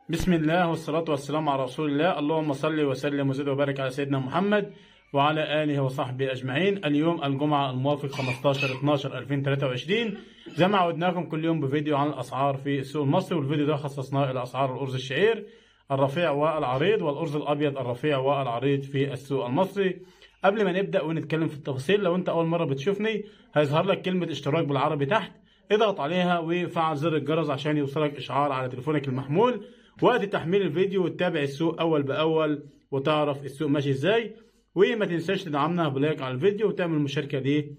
بسم الله والصلاة والسلام على رسول الله. اللهم صل وسلم وزد وبارك على سيدنا محمد وعلى آله وصحبه أجمعين. اليوم الجمعة الموافق 15/12/2023. زي ما عودناكم كل يوم بفيديو عن الأسعار في السوق المصري، والفيديو ده خصصناه إلى أسعار الأرز الشعير الرفيع والعريض والأرز الأبيض الرفيع والعريض في السوق المصري. قبل ما نبدأ ونتكلم في التفاصيل، لو أنت أول مرة بتشوفني هيظهر لك كلمة اشتراك بالعربي تحت، اضغط عليها وفعل زر الجرس عشان يوصلك إشعار على تليفونك المحمول وقت تحميل الفيديو، وتتابع السوق أول بأول وتعرف السوق ماشي إزاي. وما تنساش تدعمنا بلايك على الفيديو وتعمل المشاركة دي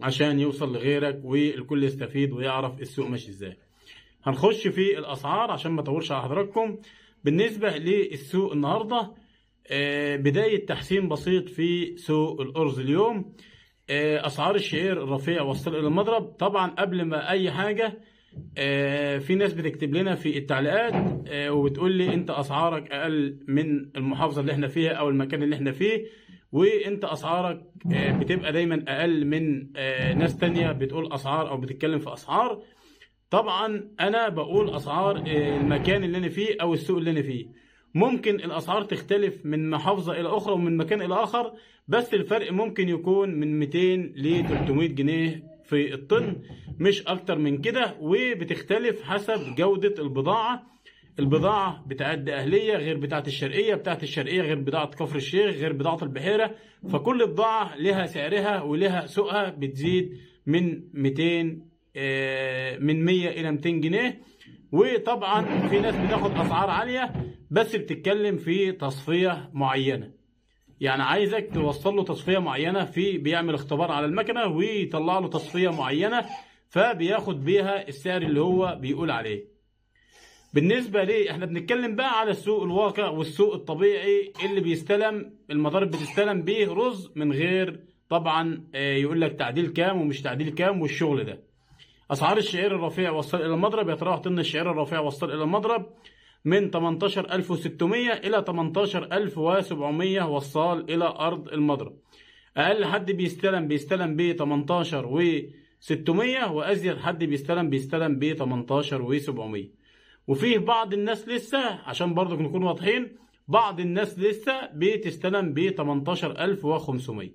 عشان يوصل لغيرك والكل يستفيد ويعرف السوق ماشي إزاي. هنخش في الأسعار عشان ما أطولش على حضراتكم. بالنسبة للسوق النهاردة، بداية تحسين بسيط في سوق الأرز اليوم. أسعار الشعير الرفيع وصل إلى المضرب. طبعا قبل ما أي حاجة، في ناس بتكتب لنا في التعليقات وبتقول لي انت اسعارك اقل من المحافظه اللي احنا فيها او المكان اللي احنا فيه، وانت اسعارك بتبقى دايما اقل من ناس تانية بتقول اسعار او بتتكلم في اسعار. طبعا انا بقول اسعار المكان اللي انا فيه او السوق اللي انا فيه. ممكن الاسعار تختلف من محافظه الى اخرى ومن مكان الى اخر، بس الفرق ممكن يكون من 200 ل 300 جنيه في الطن، مش اكتر من كده. وبتختلف حسب جودة البضاعة بتاعت اهلية غير بتاعت الشرقية، بتاعت الشرقية غير بضاعة كفر الشيخ غير بضاعة البحيرة. فكل بضاعة لها سعرها ولها سوقها، بتزيد من 200 من 100 الى 200 جنيه. وطبعا في ناس بتاخد اسعار عالية بس بتتكلم في تصفية معينة، يعني عايزك توصل له تصفية معينة، بيعمل اختبار على المكنة ويطلع له تصفية معينة فبياخد بيها السعر اللي هو بيقول عليه. بالنسبة لي احنا بنتكلم بقى على السوق الواقع والسوق الطبيعي اللي بيستلم المضارب بتستلم بيه رز من غير طبعا يقول لك تعديل كام ومش تعديل كام والشغل ده. اسعار الشعير الرفيع وصل الى المضرب. يتراوح طن الشعير الرفيع وصل الى المضرب من 18600 إلى 18700 وصال إلى أرض المضرب. أقل حد بيستلم ب 18600، وأزيد حد بيستلم ب 18700. وفيه بعض الناس لسه، عشان برضو نكون واضحين، بعض الناس لسه بتستلم ب 18500.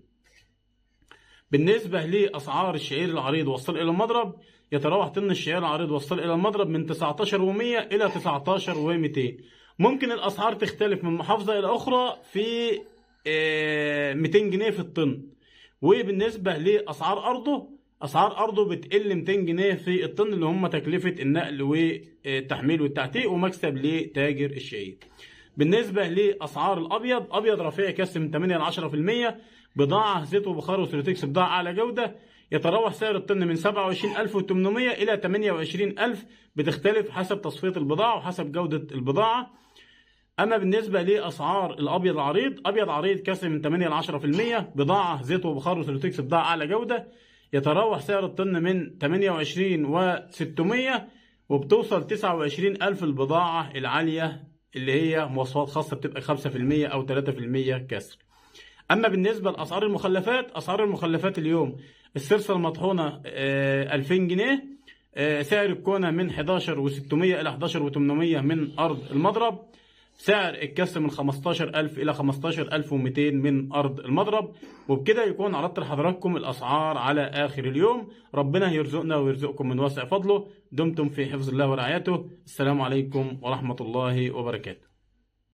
بالنسبة لأسعار الشعير العريض وصل إلى المضرب، يتراوح طن الشعير العريض وصل إلى المضرب من 19100 إلى 19200. ممكن الأسعار تختلف من محافظة إلى أخرى في 200 جنيه في الطن. وبالنسبة لأسعار أرضه، أسعار أرضه بتقل 200 جنيه في الطن، اللي هم تكلفة النقل والتحميل والتعتيق ومكسب لتاجر الشعير. بالنسبة لأسعار الأبيض، أبيض رفيع يكسب من 8 ل 10%، بضاعة زيت وبخار وسيروتكس، بضاعة أعلى جودة. يتراوح سعر الطن من 27800 إلى 28000، بتختلف حسب تصفية البضاعة وحسب جودة البضاعة. أما بالنسبة لأسعار الأبيض العريض، أبيض عريض كسر من 8 ل 10%، بضاعة زيت وبخار وسيروتكس، بضاعة أعلى جودة. يتراوح سعر الطن من 28600 وبتوصل 29000 البضاعة العالية اللي هي مواصفات خاصة، بتبقى 5% أو 3% كسر. أما بالنسبة لأسعار المخلفات، أسعار المخلفات اليوم السرسة المطحونة 2000 جنيه، سعر الكونة من 11600 إلى 11800 من أرض المضرب، سعر الكسر من 15000 إلى 15200 من أرض المضرب. وبكده يكون عرضت لحضراتكم الأسعار على آخر اليوم. ربنا يرزقنا ويرزقكم من واسع فضله. دمتم في حفظ الله ورعايته. السلام عليكم ورحمة الله وبركاته.